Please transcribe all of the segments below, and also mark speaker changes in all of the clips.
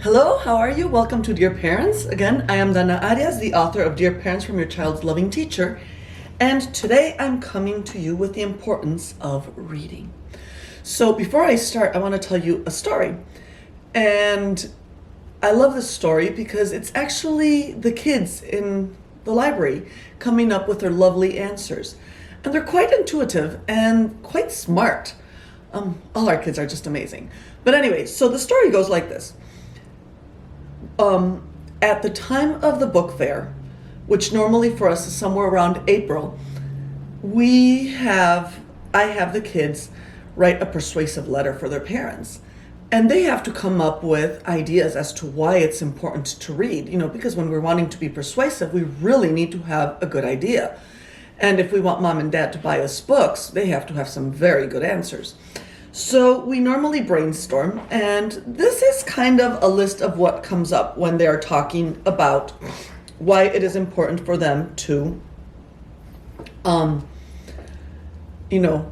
Speaker 1: Hello, how are you? Welcome to Dear Parents. Again, I am Dana Arias, the author of Dear Parents from Your Child's Loving Teacher. And today I'm coming to you with the importance of reading. So before I start, I want to tell you a story. And I love this story because it's actually the kids in the library coming up with their lovely answers. And they're quite intuitive and quite smart. All our kids are just amazing. But anyway, so the story goes like this. At the time of the book fair, which normally for us is somewhere around April, I have the kids write a persuasive letter for their parents. And they have to come up with ideas as to why it's important to read, because when we're wanting to be persuasive, we really need to have a good idea. And if we want mom and dad to buy us books, they have to have some very good answers. So we normally brainstorm, and this is kind of a list of what comes up when they're talking about why it is important for them to,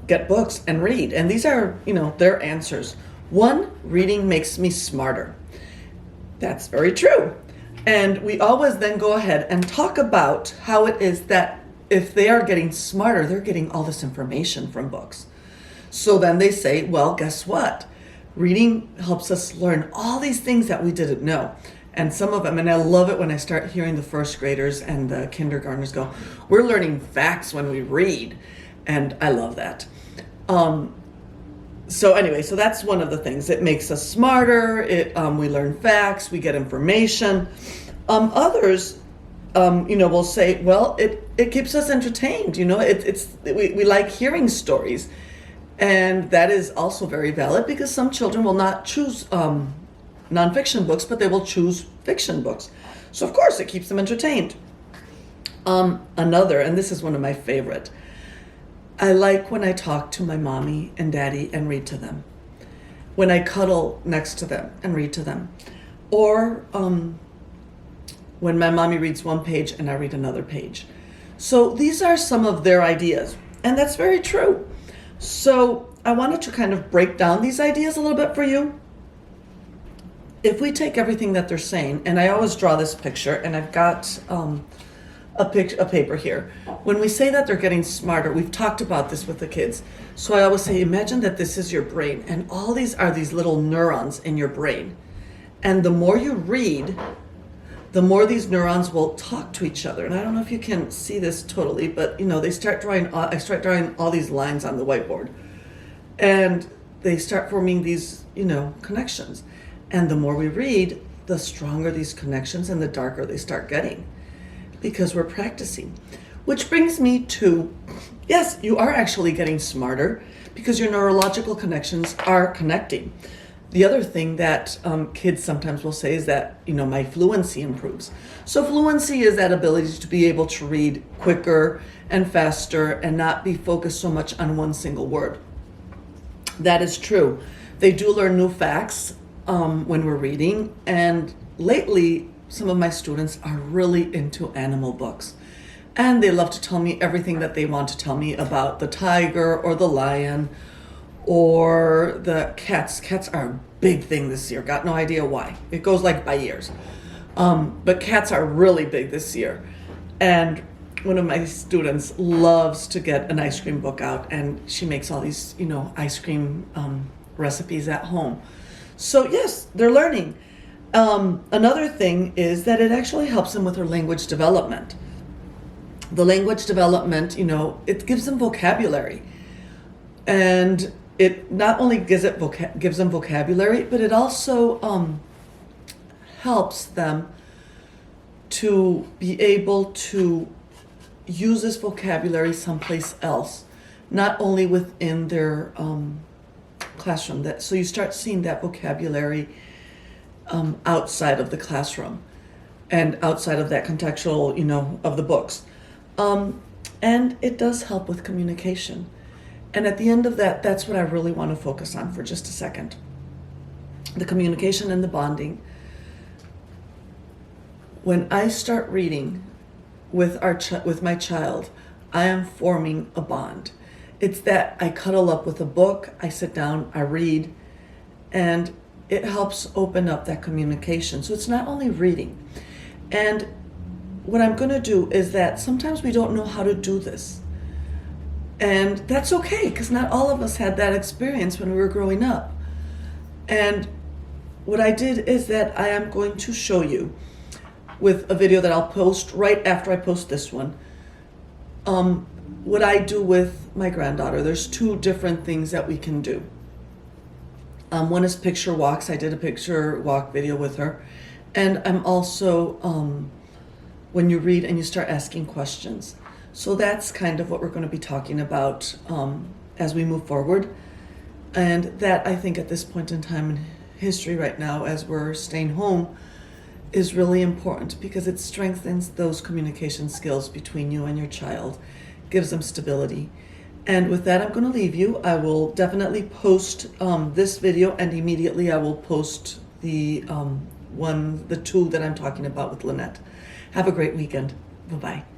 Speaker 1: get books and read. And these are, their answers. 1, reading makes me smarter. That's very true. And we always then go ahead and talk about how it is that if they are getting smarter, they're getting all this information from books. So then they say, well, guess what? Reading helps us learn all these things that we didn't know. And some of them, and I love it when I start hearing the first graders and the kindergartners go, we're learning facts when we read. And I love that. So that's one of the things. It makes us smarter. We learn facts, we get information. Others, will say, well, it keeps us entertained. We like hearing stories. And that is also very valid because some children will not choose nonfiction books, but they will choose fiction books. So of course it keeps them entertained. Another, and this is one of my favorite, I like when I talk to my mommy and daddy and read to them. When I cuddle next to them and read to them. Or when my mommy reads one page and I read another page. So these are some of their ideas. And that's very true. So I wanted to kind of break down these ideas a little bit for you. If we take everything that they're saying, and I always draw this picture, and I've got a paper here. When we say that they're getting smarter, we've talked about this with the kids. So I always say, imagine that this is your brain, and all these are these little neurons in your brain. And the more you read, the more these neurons will talk to each other. And I don't know if you can see this totally, but I start drawing all these lines on the whiteboard. And they start forming these, connections. And the more we read, the stronger these connections and the darker they start getting because we're practicing. Which brings me to, yes, you are actually getting smarter because your neurological connections are connecting. The other thing that kids sometimes will say is that, my fluency improves. So fluency is that ability to be able to read quicker and faster and not be focused so much on one single word. That is true. They do learn new facts when we're reading. And lately, some of my students are really into animal books. And they love to tell me everything that they want to tell me about the tiger or the lion or the cats. Cats are a big thing this year. Got no idea why. It goes like by years. But cats are really big this year. And one of my students loves to get an ice cream book out, and she makes all these, ice cream recipes at home. So yes, they're learning. Another thing is that it actually helps them with their language development. The language development, it gives them vocabulary. And it not only gives them vocabulary, but it also helps them to be able to use this vocabulary someplace else, not only within their classroom. So you start seeing that vocabulary outside of the classroom and outside of that contextual, of the books. And it does help with communication. And at the end of that, that's what I really want to focus on for just a second. The communication and the bonding. When I start reading with my child, I am forming a bond. It's that I cuddle up with a book, I sit down, I read, and it helps open up that communication. So it's not only reading. And what I'm going to do is that sometimes we don't know how to do this. And that's okay, because not all of us had that experience when we were growing up. And what I did is that I am going to show you with a video that I'll post right after I post this one, what I do with my granddaughter. There's two different things that we can do. One is picture walks. I did a picture walk video with her. And I'm also, when you read and you start asking questions. So that's kind of what we're going to be talking about as we move forward. And that, I think, at this point in time in history right now, as we're staying home, is really important because it strengthens those communication skills between you and your child, gives them stability. And with that, I'm going to leave you. I will definitely post this video, and immediately I will post the two that I'm talking about with Lynette. Have a great weekend. Bye-bye.